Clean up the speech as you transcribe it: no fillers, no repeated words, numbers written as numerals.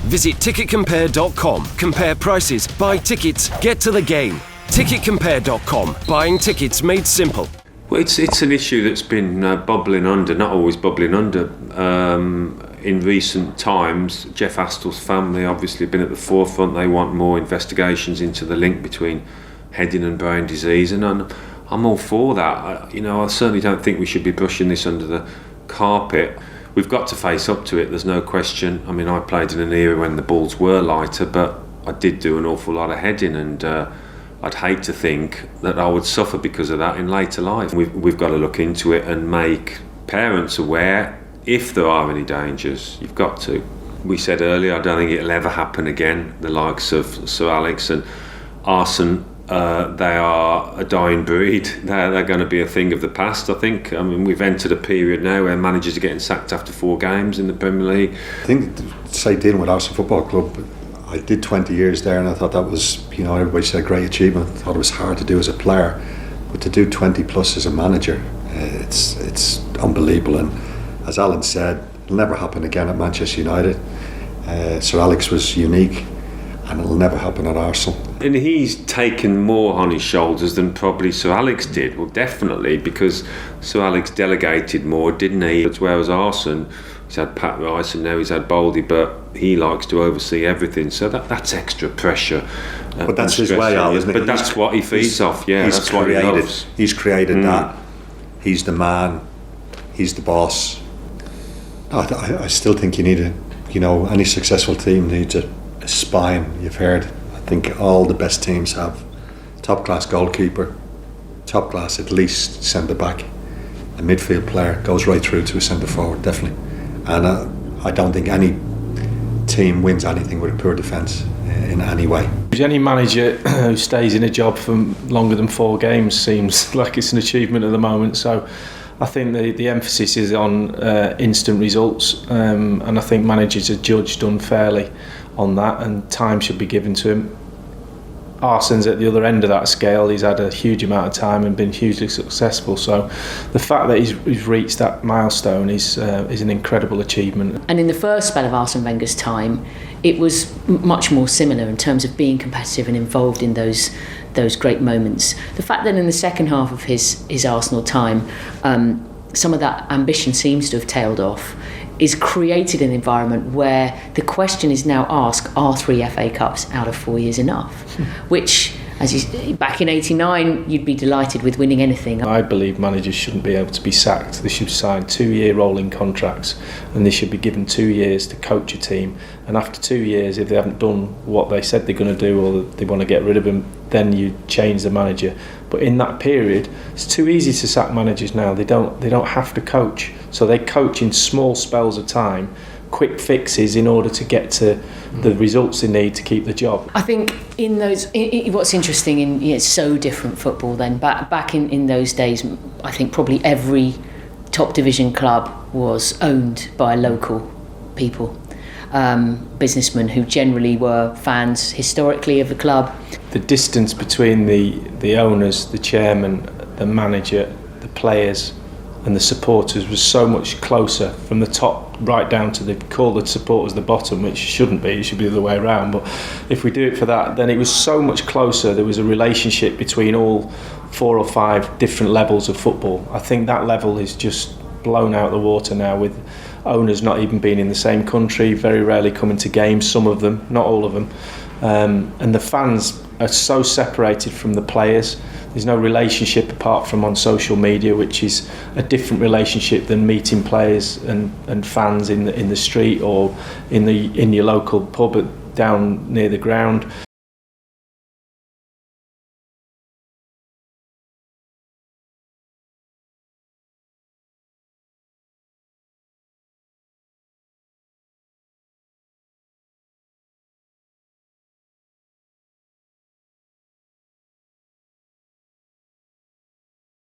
Visit ticketcompare.com. Compare prices, buy tickets, get to the game. Ticketcompare.com. Buying tickets made simple. Well, it's an issue that's been bubbling under, not always bubbling under. In recent times, Jeff Astl's family obviously have been at the forefront. They want more investigations into the link between heading and brain disease, and I'm all for that. I certainly don't think we should be brushing this under the carpet. We've got to face up to it, there's no question. I mean, I played in an era when the balls were lighter, but I did do an awful lot of heading, and I'd hate to think that I would suffer because of that in later life. We've got to look into it and make parents aware if there are any dangers. You've got to. We said earlier, I don't think it'll ever happen again. The likes of Sir Alex and Arsene, they are a dying breed. They're going to be a thing of the past, I think. I mean, we've entered a period now where managers are getting sacked after 4 games in the Premier League. I think, say, dealing with Arsene Football Club, I did 20 years there, and I thought that was, everybody said a great achievement. I thought it was hard to do as a player, but to do 20 plus as a manager, it's unbelievable. And as Alan said, it'll never happen again at Manchester United. Sir Alex was unique, and it'll never happen at Arsenal. And he's taken more on his shoulders than probably Sir Alex did. Well, definitely, because Sir Alex delegated more, didn't he? Whereas Arsene, he's had Pat Rice and now he's had Baldy, but he likes to oversee everything, so that's extra pressure. But that's his way out, isn't it? But that's what he feeds off. Yeah, that's what he loves. He's created that. He's the man. He's the boss. I still think you need any successful team needs a spine. You've heard. I think all the best teams have top class goalkeeper, top class at least centre back, a midfield player goes right through to a centre forward, definitely. And I don't think any team wins anything with a poor defence in any way. Any manager who stays in a job for longer than 4 games seems like it's an achievement at the moment. So I think the emphasis is on instant results, and I think managers are judged unfairly on that, and time should be given to him. Arsene's at the other end of that scale. He's had a huge amount of time and been hugely successful, so the fact that he's reached that milestone is an incredible achievement. And in the first spell of Arsene Wenger's time, it was much more similar in terms of being competitive and involved in those great moments. The fact that in the second half of his Arsenal time, some of that ambition seems to have tailed off, is created an environment where the question is now asked, are 3 FA Cups out of 4 years enough? Which, back in '89, you'd be delighted with winning anything. I believe managers shouldn't be able to be sacked. They should sign 2-year rolling contracts, and they should be given 2 years to coach a team. And after 2 years, if they haven't done what they said they're going to do, or they want to get rid of them, then you change the manager. But in that period, it's too easy to sack managers now. They don't have to coach, so they coach in small spells of time, quick fixes in order to get to the results they need to keep the job. I think in those, what's interesting it's so different football then. Back in those days, I think probably every top division club was owned by local people, businessmen who generally were fans historically of the club. The distance between the owners, the chairman, the manager, the players and the supporters was so much closer from the top right down to call the supporters the bottom, which shouldn't be, it should be the other way around, but if we do it for that, then it was so much closer. There was a relationship between all 4 or 5 different levels of football. I think that level is just blown out of the water now, with owners not even being in the same country, very rarely coming to games, some of them, not all of them, and the fans are so separated from the players. There's no relationship apart from on social media, which is a different relationship than meeting players and fans in the street or in your local pub down near the ground.